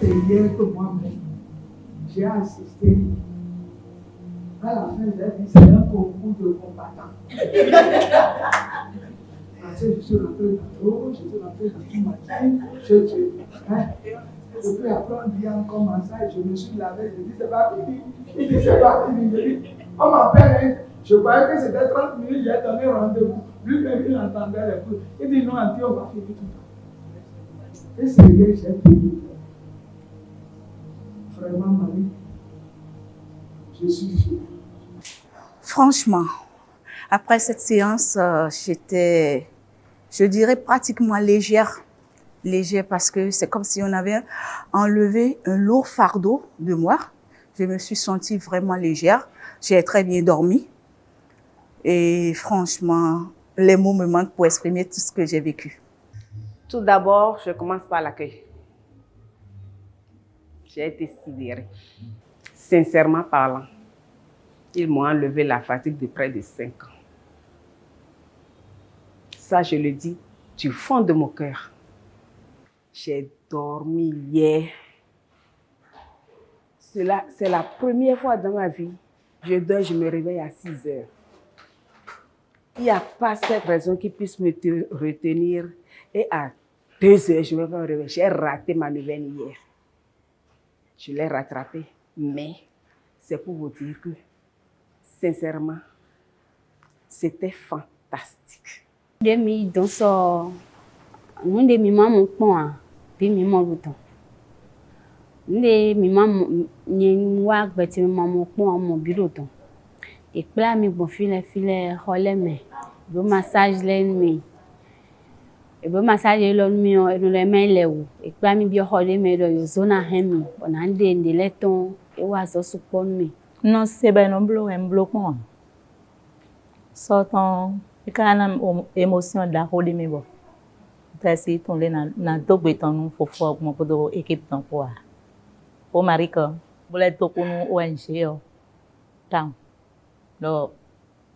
c'est hier que moi-même, j'ai assisté. À la fin, j'ai dit c'est un concours de combattants. Parce que je suis rentré dans l'eau, je suis rentré dans tout matin, et puis après on dit encore ça et je me suis lavé, je dis c'est pas fini. Il dit c'est pas fini. Je dis, on m'appelle, hein. Je croyais que c'était 30 minutes, j'ai donné rendez-vous. Lui-même il entendait les coups. Il dit non, Anti, on va finir tout le temps. Et c'est hier, j'ai fini. Vraiment, Marie, je suis fière. Franchement, après cette séance, j'étais, je dirais, pratiquement légère. Légère parce que c'est comme si on avait enlevé un lourd fardeau de moi. Je me suis sentie vraiment légère. J'ai très bien dormi. Et franchement, les mots me manquent pour exprimer tout ce que j'ai vécu. Tout d'abord, je commence par l'accueil. J'ai été sidérée. Sincèrement parlant, ils m'ont enlevé la fatigue de près de 5 ans. Ça, je le dis du fond de mon cœur. J'ai dormi hier. C'est la première fois dans ma vie. Je dors, je me réveille à 6 heures. Il n'y a pas cette raison qui puisse me retenir. Et à 2 heures, je me réveille. J'ai raté ma neuvaine hier. Je l'ai rattrapée. Mais c'est pour vous dire que, sincèrement, c'était fantastique. Demi dans so, nous demi maman point, puis maman bouton. Nous maman ni wak beti maman point mon bureau ton. Et plat mi bon filet relais mais, bon massage l'ennemi. Et bon massage l'ennemi on le met les ou. Et plat mi bien relais mais le zona hemi. On a des letons et oiseaux support mi. Non c'est ben non bloquant. Sortant e kana émotion da rôle mi bo tasi ton le na to beton no fofo mo podo équipe ton quoi o marika bole to kunu ONG yo tam do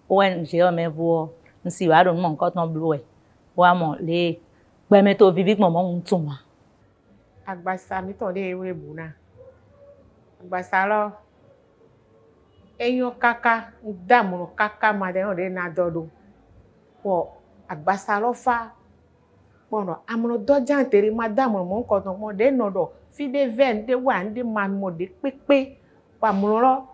ONG yo me vo nsi wa do mo ko ton blue wa mo le gbe me to vivi mo mo ntuma agbasa mi ton de ewe buna agbasa lo eyo kaka damu kaka ma de on de na dodo po agbasa lo fa pono amono dojan tere madame mo nko ton mo de no do fi de 20 de wa de man mo de pepe pa mo lo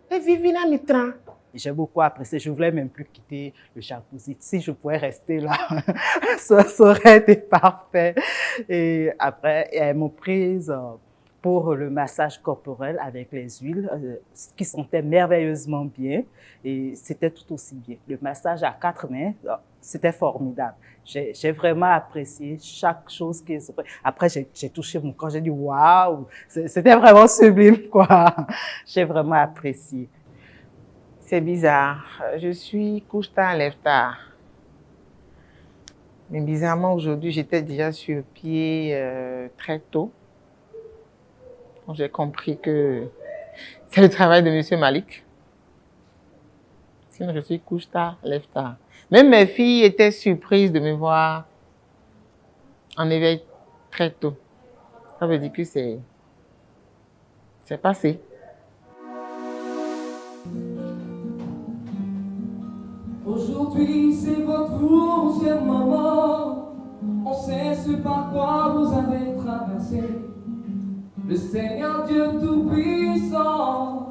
e vivi na mi tran. J'ai beaucoup apprécié, je voulais même plus quitter le jacuzzi. Si je pouvais rester là, ça aurait été parfait. Et après, elles m'ont prise pour le massage corporel avec les huiles qui sentaient merveilleusement bien et c'était tout aussi bien. Le massage à 4 mains, c'était formidable. J'ai vraiment apprécié chaque chose qu'ils ont fait. Après, j'ai touché mon corps, j'ai dit waouh, c'était vraiment sublime quoi. J'ai vraiment apprécié. C'est bizarre. Je suis couche-tard, lève-tard. Mais bizarrement, aujourd'hui, j'étais déjà sur pied très tôt. J'ai compris que c'est le travail de M. Malik. Sinon, je suis couche-tard, lève-tard. Même mes filles étaient surprises de me voir en éveil très tôt. Ça veut dire que c'est passé. Aujourd'hui, c'est votre jour, chère maman. On sait ce par quoi vous avez traversé. Le Seigneur Dieu Tout-Puissant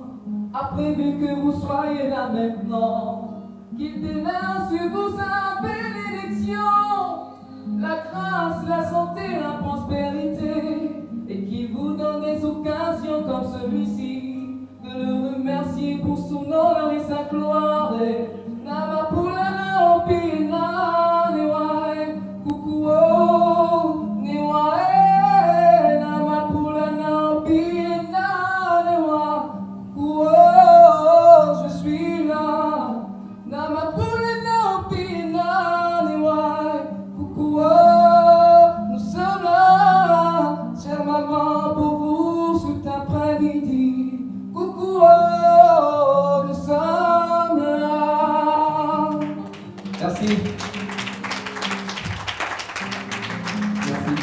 a prévu que vous soyez là maintenant. Qu'il déverse sur vous sa bénédiction, la grâce, la santé, la prospérité, et qu'il vous donne des occasions comme celui-ci de le remercier pour son honneur et sa gloire. Namapulana opina newae kukuo newae namapulana opina newa kukuo je suis là namapulana opina newae kukuo nous sommes là chère maman pour vous cet après-midi kukuo nous sommes là. Merci. Merci.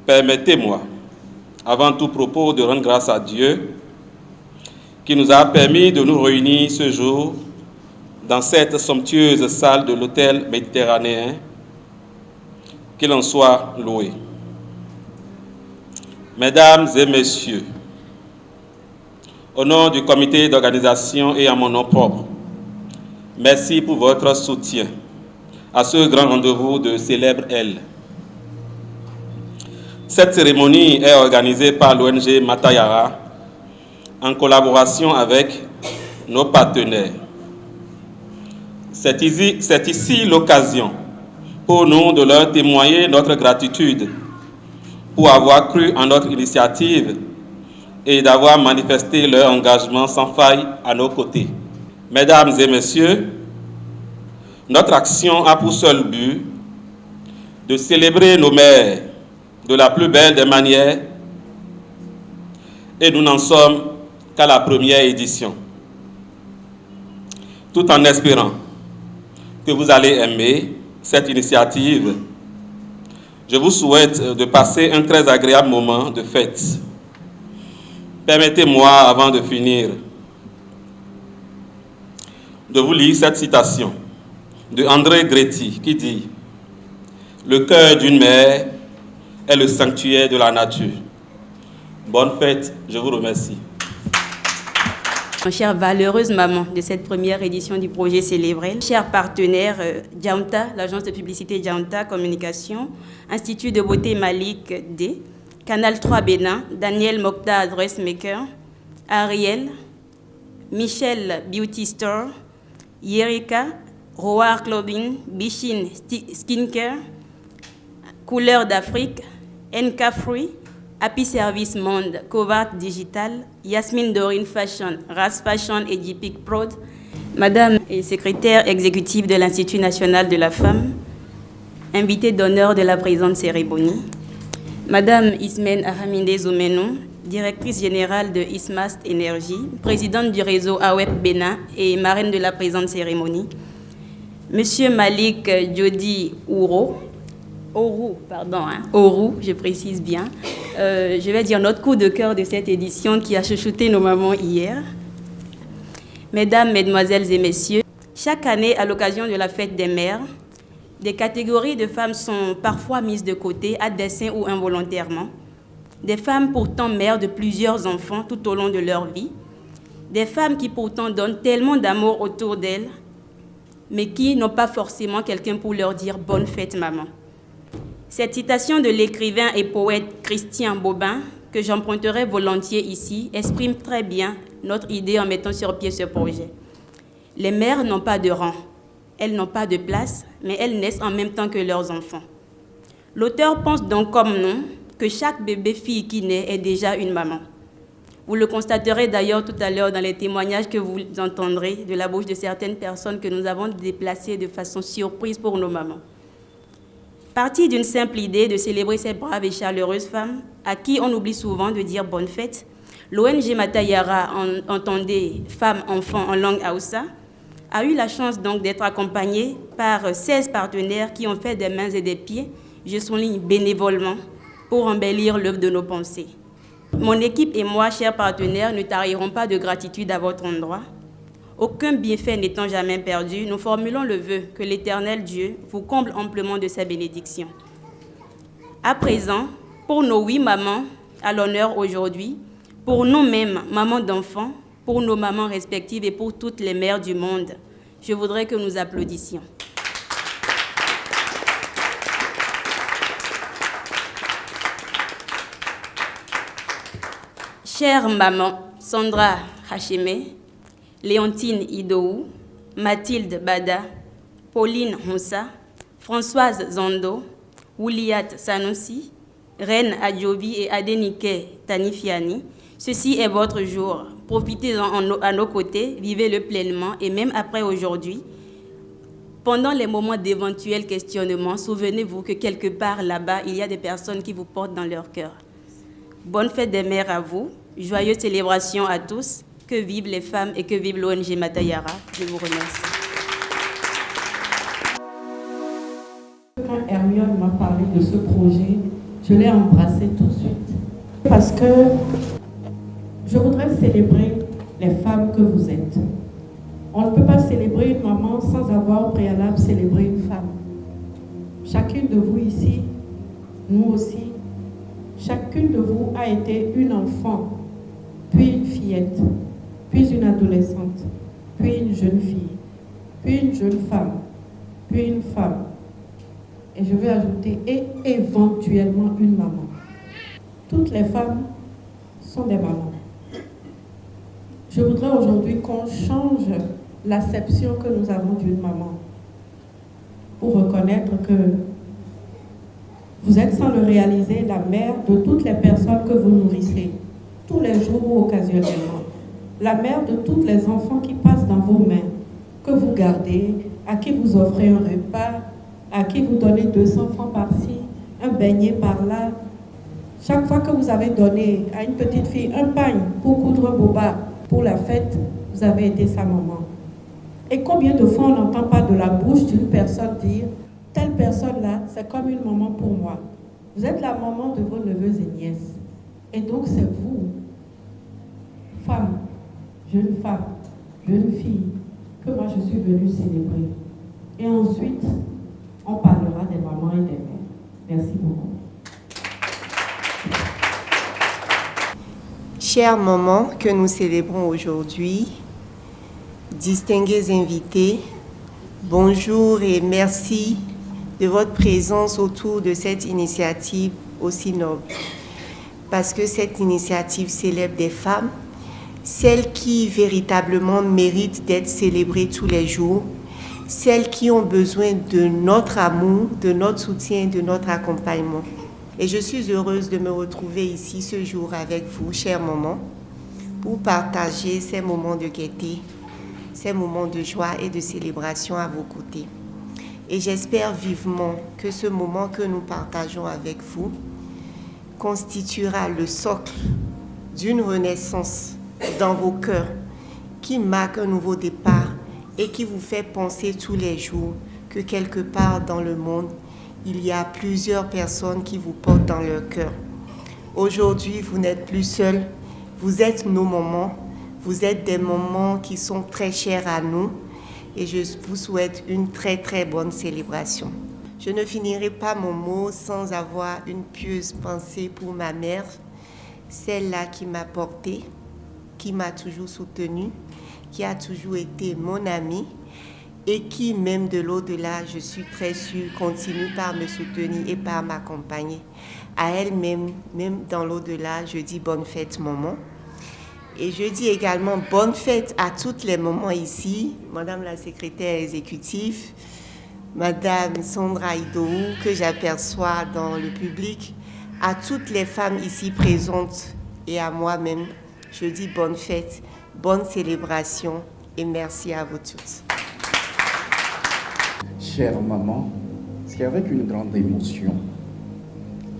Permettez-moi, avant tout propos, de rendre grâce à Dieu qui nous a permis de nous réunir ce jour dans cette somptueuse salle de l'hôtel méditerranéen. Qu'il en soit loué. Mesdames et messieurs, au nom du comité d'organisation et à mon nom propre, merci pour votre soutien à ce grand rendez-vous de Célèbre Elle. Cette cérémonie est organisée par l'ONG Matayara en collaboration avec nos partenaires. C'est ici l'occasion pour nous de leur témoigner notre gratitude pour avoir cru en notre initiative et d'avoir manifesté leur engagement sans faille à nos côtés. Mesdames et messieurs, notre action a pour seul but de célébrer nos mères de la plus belle des manières et nous n'en sommes qu'à la première édition. Tout en espérant que vous allez aimer cette initiative, je vous souhaite de passer un très agréable moment de fête. Permettez-moi, avant de finir, de vous lire cette citation de André Gretti qui dit « Le cœur d'une mère est le sanctuaire de la nature ». Bonne fête, je vous remercie. Chère valeureuse maman de cette première édition du projet Célébrel, chers partenaires Djaunta, l'agence de publicité Djaunta Communication, Institut de beauté Malik D, Canal 3 Bénin, Daniel Mokta Dressmaker, Ariel, Michel Beauty Store, Yerika, Roar Clothing, Bichin Skincare, Couleur d'Afrique, NK Fruit, Happy Service Monde, Covart Digital, Yasmine Dorine Fashion, Ras Fashion et JPIC Prod, Madame et secrétaire exécutive de l'Institut national de la femme, invitée d'honneur de la présente cérémonie, Madame Ismène Ahaminde Zoumenou, directrice générale de Ismast Énergie, présidente du réseau AWEP Bénin et marraine de la présente cérémonie, Monsieur Malik Jodi Ourou, je précise bien. Je vais dire notre coup de cœur de cette édition qui a chouchouté nos mamans hier. Mesdames, Mesdemoiselles et Messieurs, chaque année, à l'occasion de la fête des mères, des catégories de femmes sont parfois mises de côté, à dessein ou involontairement. Des femmes pourtant mères de plusieurs enfants tout au long de leur vie. Des femmes qui pourtant donnent tellement d'amour autour d'elles, mais qui n'ont pas forcément quelqu'un pour leur dire « Bonne fête, maman ». Cette citation de l'écrivain et poète Christian Bobin, que j'emprunterai volontiers ici, exprime très bien notre idée en mettant sur pied ce projet. Les mères n'ont pas de rang, elles n'ont pas de place, mais elles naissent en même temps que leurs enfants. L'auteur pense donc comme nous que chaque bébé fille qui naît est déjà une maman. Vous le constaterez d'ailleurs tout à l'heure dans les témoignages que vous entendrez de la bouche de certaines personnes que nous avons déplacées de façon surprise pour nos mamans. Partie d'une simple idée de célébrer ces braves et chaleureuses femmes à qui on oublie souvent de dire bonne fête, l'ONG Matayara, entendez femmes, enfants en langue Hausa, a eu la chance donc d'être accompagnée par 16 partenaires qui ont fait des mains et des pieds, je souligne bénévolement, pour embellir l'œuvre de nos pensées. Mon équipe et moi, chers partenaires, ne tarirons pas de gratitude à votre endroit. Aucun bienfait n'étant jamais perdu, nous formulons le vœu que l'Éternel Dieu vous comble amplement de sa bénédiction. À présent, pour nos 8 mamans à l'honneur aujourd'hui, pour nous-mêmes, mamans d'enfants, pour nos mamans respectives et pour toutes les mères du monde, je voudrais que nous applaudissions. Chère maman Sandra Hacheme, Léontine Idou, Mathilde Bada, Pauline Honsa, Françoise Zondo, Ouliat Sanoussi, Reine Adjobi et Adenike Tanifiani, ceci est votre jour. Profitez-en à nos côtés, vivez-le pleinement et même après aujourd'hui. Pendant les moments d'éventuels questionnements, souvenez-vous que quelque part là-bas, il y a des personnes qui vous portent dans leur cœur. Bonne fête des mères à vous, joyeuse célébration à tous. Que vivent les femmes et que vive l'ONG Matayara. Je vous remercie. Quand Hermione m'a parlé de ce projet, Je l'ai embrassée tout de suite. Parce que je voudrais célébrer les femmes que vous êtes. On ne peut pas célébrer une maman sans avoir au préalable célébré une femme. Chacune de vous ici, nous aussi, chacune de vous a été une enfant, puis une fillette, puis une adolescente, puis une jeune fille, puis une jeune femme, puis une femme. Et je vais ajouter, et éventuellement une maman. Toutes les femmes sont des mamans. Je voudrais aujourd'hui qu'on change l'acception que nous avons d'une maman pour reconnaître que vous êtes, sans le réaliser, la mère de toutes les personnes que vous nourrissez, tous les jours ou occasionnellement. La mère de tous les enfants qui passent dans vos mains, que vous gardez, à qui vous offrez un repas, à qui vous donnez 200 francs par-ci, un beignet par-là. Chaque fois que vous avez donné à une petite fille un pagne pour coudre un boba pour la fête, vous avez été sa maman. Et combien de fois on n'entend pas de la bouche d'une personne dire « telle personne-là, c'est comme une maman pour moi ». Vous êtes la maman de vos neveux et nièces. Et donc c'est vous, femme, jeune fille, que moi je suis venue célébrer. Et ensuite, on parlera des mamans et des mères. Merci beaucoup. Chers mamans que nous célébrons aujourd'hui, distingués invités, bonjour et merci de votre présence autour de cette initiative aussi noble. Parce que cette initiative célèbre des femmes, celles qui véritablement méritent d'être célébrées tous les jours, celles qui ont besoin de notre amour, de notre soutien, de notre accompagnement. Et je suis heureuse de me retrouver ici ce jour avec vous, chers mamans, pour partager ces moments de gaieté, ces moments de joie et de célébration à vos côtés. Et j'espère vivement que ce moment que nous partageons avec vous constituera le socle d'une renaissance dans vos cœurs qui marque un nouveau départ et qui vous fait penser tous les jours que quelque part dans le monde, il y a plusieurs personnes qui vous portent dans leur cœur. Aujourd'hui, vous n'êtes plus seuls, vous êtes nos mamans, vous êtes des mamans qui sont très chères à nous et je vous souhaite une très très bonne célébration. Je ne finirai pas mon mot sans avoir une pieuse pensée pour ma mère, celle-là qui m'a portée, qui m'a toujours soutenue, qui a toujours été mon amie et qui, même de l'au-delà, je suis très sûre, continue par me soutenir et par m'accompagner. À elle-même, même dans l'au-delà, je dis bonne fête, maman. Et je dis également bonne fête à toutes les mamans ici, Madame la secrétaire exécutive, Madame Sandra Idoou, que j'aperçois dans le public, à toutes les femmes ici présentes et à moi-même, je dis bonne fête, bonne célébration et merci à vous toutes. Chère maman, c'est avec une grande émotion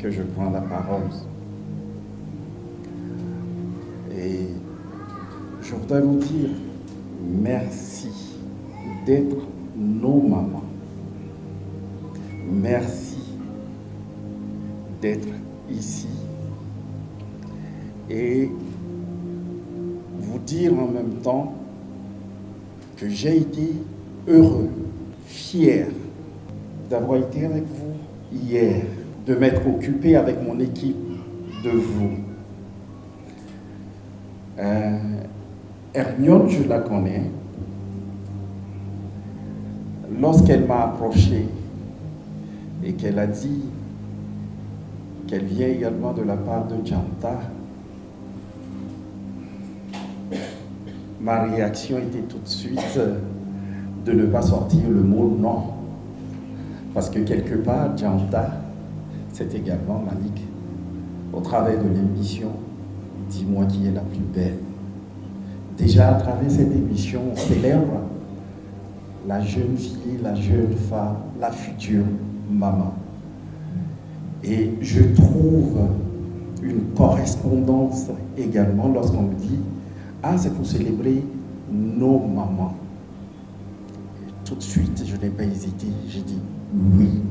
que je prends la parole. Et je voudrais vous dire merci d'être nos mamans. Merci d'être ici. Et vous dire en même temps que j'ai été heureux, fier d'avoir été avec vous hier, de m'être occupé avec mon équipe de vous. Hermione, je la connais. Lorsqu'elle m'a approché et qu'elle a dit qu'elle vient également de la part de Janta, ma réaction était tout de suite de ne pas sortir le mot non. Parce que quelque part, Janta, c'est également Malik. Au travers de l'émission, dis-moi qui est la plus belle. Déjà, à travers cette émission, on célèbre la jeune fille, la jeune femme, la future maman. Et je trouve une correspondance également lorsqu'on me dit « Ah, c'est pour célébrer nos mamans ». Tout de suite, je n'ai pas hésité, j'ai dit « Oui ».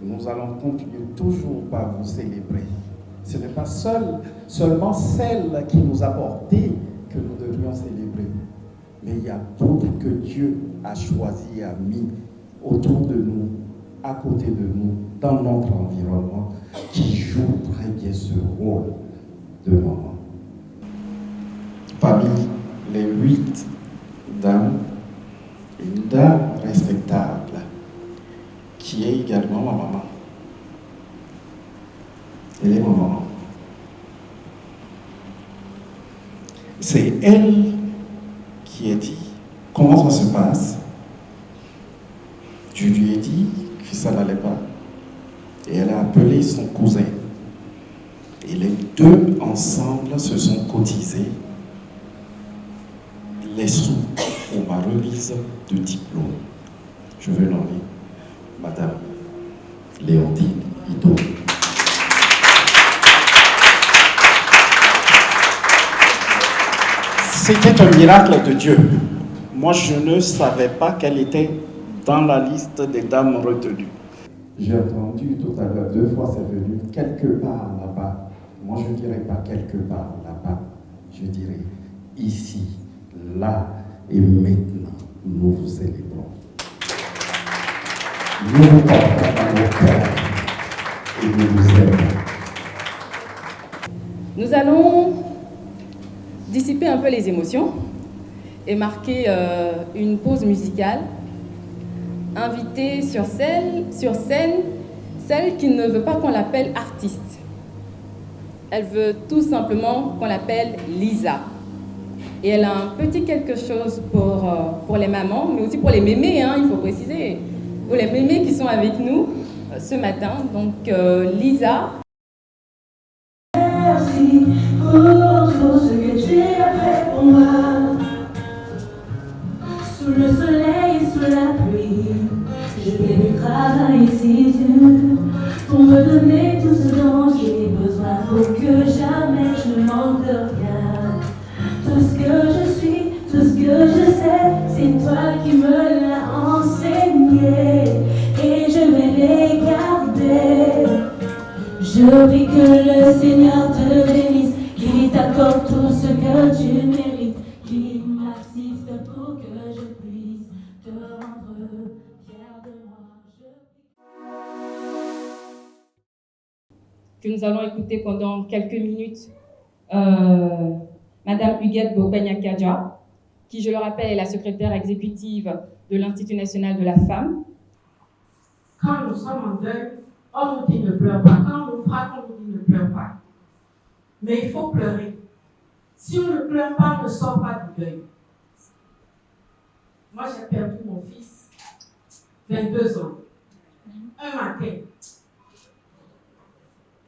nous allons continuer toujours par vous célébrer. Ce n'est pas seulement celle qui nous a portés que nous devrions célébrer, mais il y a d'autres que Dieu a choisis et a mis autour de nous, à côté de nous, dans notre environnement, qui jouent très bien ce rôle de maman. Parmi les 8 dames, une dame respectable, qui est également ma maman. Elle est ma maman. C'est elle qui a dit comment ça se passe. Je lui ai dit que ça n'allait pas. Et elle a appelé son cousin. Et les deux ensemble se sont cotisés les sous pour ma remise de diplôme. Je veux nommer Madame Léontine Ito. C'était un miracle de Dieu. Moi, je ne savais pas qu'elle était dans la liste des dames retenues. J'ai entendu tout à l'heure, 2 fois c'est venu, quelque part là-bas. Moi, je ne dirais pas quelque part là-bas. Je dirais ici, là et maintenant, nous vous célébrons. Nous vous portons dans nos cœurs et nous vous aimons. Nous allons dissiper un peu les émotions et marquer une pause musicale. Inviter sur scène celle qui ne veut pas qu'on l'appelle artiste. Elle veut tout simplement qu'on l'appelle Lisa. Et elle a un petit quelque chose pour les mamans, mais aussi pour les mémés, hein, il faut préciser. Pour les mémés qui sont avec nous ce matin. Donc Lisa. Merci pour tout ce que tu as fait pour moi. Sous le soleil, sous la pluie, je t'ai vu travailler si dur pour me donner tout ce dont j'ai besoin pour que jamais je ne manque de rien. Tout ce que je suis, tout ce que je sais, c'est toi qui me l'as enseigné et je vais les garder. Je prie que le Seigneur te bénisse, qu'il t'accorde tout ce que tu mérites, qu'il m'assiste pour que je puisse te rendre fier de moi. Que nous allons écouter pendant quelques minutes Madame Huguette Bobagna-Kadja, qui, je le rappelle, est la secrétaire exécutive de l'Institut national de la femme. Quand nous sommes en deuil, on nous dit ne pleure pas. Quand on nous frappe, on nous dit ne pleure pas. Mais il faut pleurer. Si on ne pleure pas, on ne sort pas du deuil. Moi, j'ai perdu mon fils, 22 ans, un matin.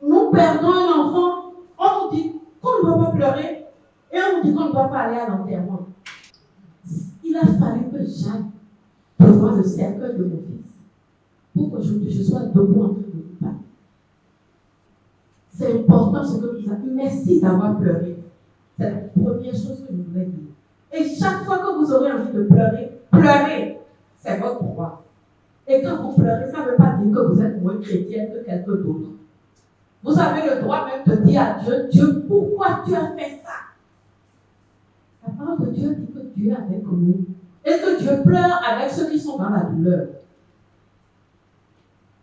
Nous perdons un enfant, on nous dit qu'on ne doit pas pleurer et on nous dit qu'on ne doit pas aller à l'enterrement. Il a fallu que j'aille devant le cercueil de mon fils pour qu'aujourd'hui je sois debout en train de vous parler. C'est important ce que vous avez dit. Merci d'avoir pleuré. C'est la première chose que je voulais dire. Et chaque fois que vous aurez envie de pleurer, pleurez. C'est votre droit. Et quand vous pleurez, ça ne veut pas dire que vous êtes moins chrétien que quelqu'un d'autre. Vous avez le droit même de dire à Dieu, Dieu, pourquoi tu as fait ça? La parole de Dieu dit que Dieu est avec nous. Et que Dieu pleure avec ceux qui sont dans la douleur.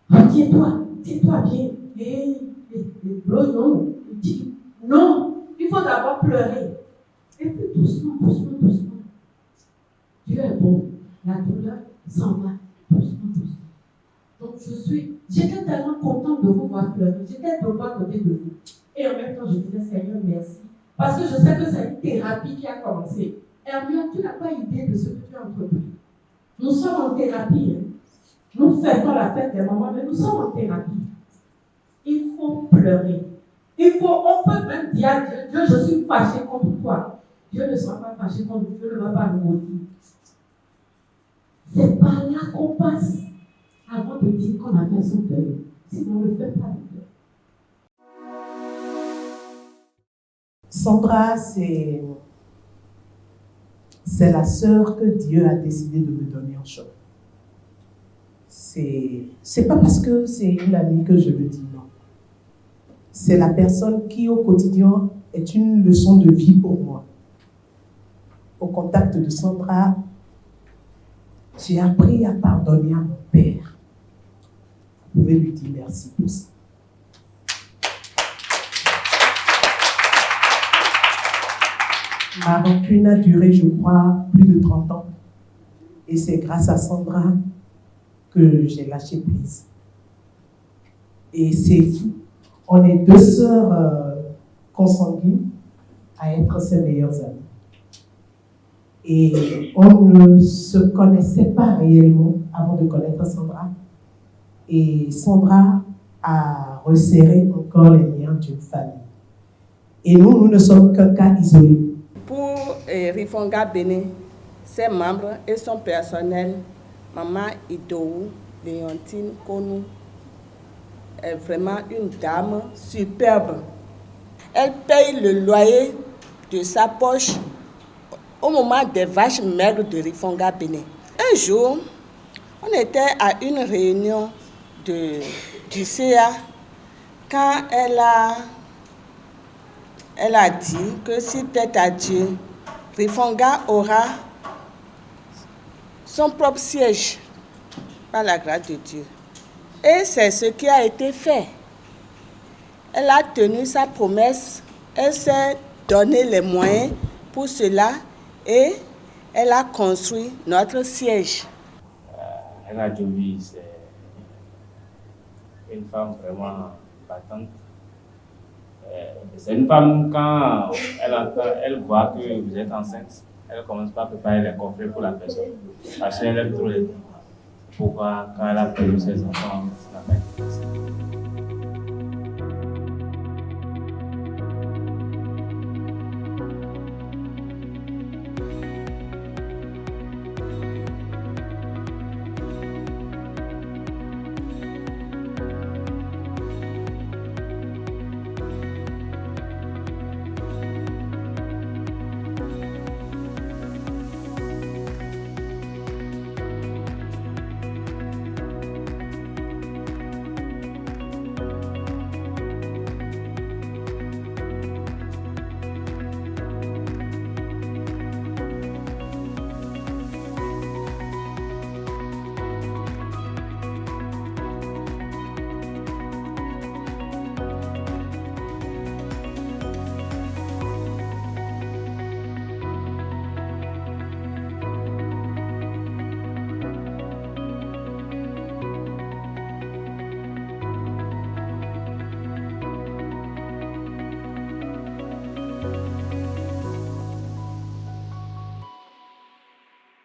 Tiens-toi bien. Et non. Il dit, non, il faut d'abord pleurer. Et puis doucement. Dieu est bon. La douleur s'en va doucement. Donc j'étais tellement contente de vous voir pleurer. J'étais debout à côté de vous. Et en même temps, je disais, Seigneur, merci. Parce que je sais que c'est une thérapie qui a commencé. Hermione, tu n'as pas idée de ce que tu as entrepris. Nous sommes en thérapie. Hein. Nous fêtons la fête des mamans, mais nous sommes en thérapie. Il faut pleurer. On peut même dire à Dieu, Dieu, je suis fâché contre toi. Dieu ne sera pas fâché contre nous, Dieu ne va pas nous maudire. C'est par là qu'on passe avant de dire qu'on a fait son deuil. Sinon, on ne fait pas le deuil. Sandra, c'est la sœur que Dieu a décidé de me donner en choc. c'est pas parce que c'est une amie que je le dis, non. C'est la personne qui, au quotidien, est une leçon de vie pour moi. Au contact de Sandra, j'ai appris à pardonner à mon père. Vous pouvez lui dire merci pour ça. Ma rancune a duré, je crois, plus de 30 ans. Et c'est grâce à Sandra que j'ai lâché prise. Et c'est fou. On est deux sœurs consanguines à être ses meilleures amies. Et on ne se connaissait pas réellement avant de connaître Sandra. Et Sandra a resserré encore les liens d'une famille. Et nous ne sommes qu'un cas isolé. Pour Rifonga Bénin, ses membres et son personnel, Maman Idou, Léontine Konou, est vraiment une dame superbe. Elle paye le loyer de sa poche au moment des vaches maigres de Rifonga Bénin. Un jour, on était à une réunion du CA quand elle a dit que si peut-être à Dieu, Rifonga aura son propre siège par la grâce de Dieu. Et c'est ce qui a été fait. Elle a tenu sa promesse, elle s'est donné les moyens pour cela et elle a construit notre siège. Ella Jovi, c'est une femme vraiment battante. C'est une femme, quand elle voit que vous êtes enceinte, elle commence par préparer les coffrets pour la personne. Parce qu'elle aime trop les enfants. Pourquoi, quand elle a perdu ses enfants, elle n'a pas été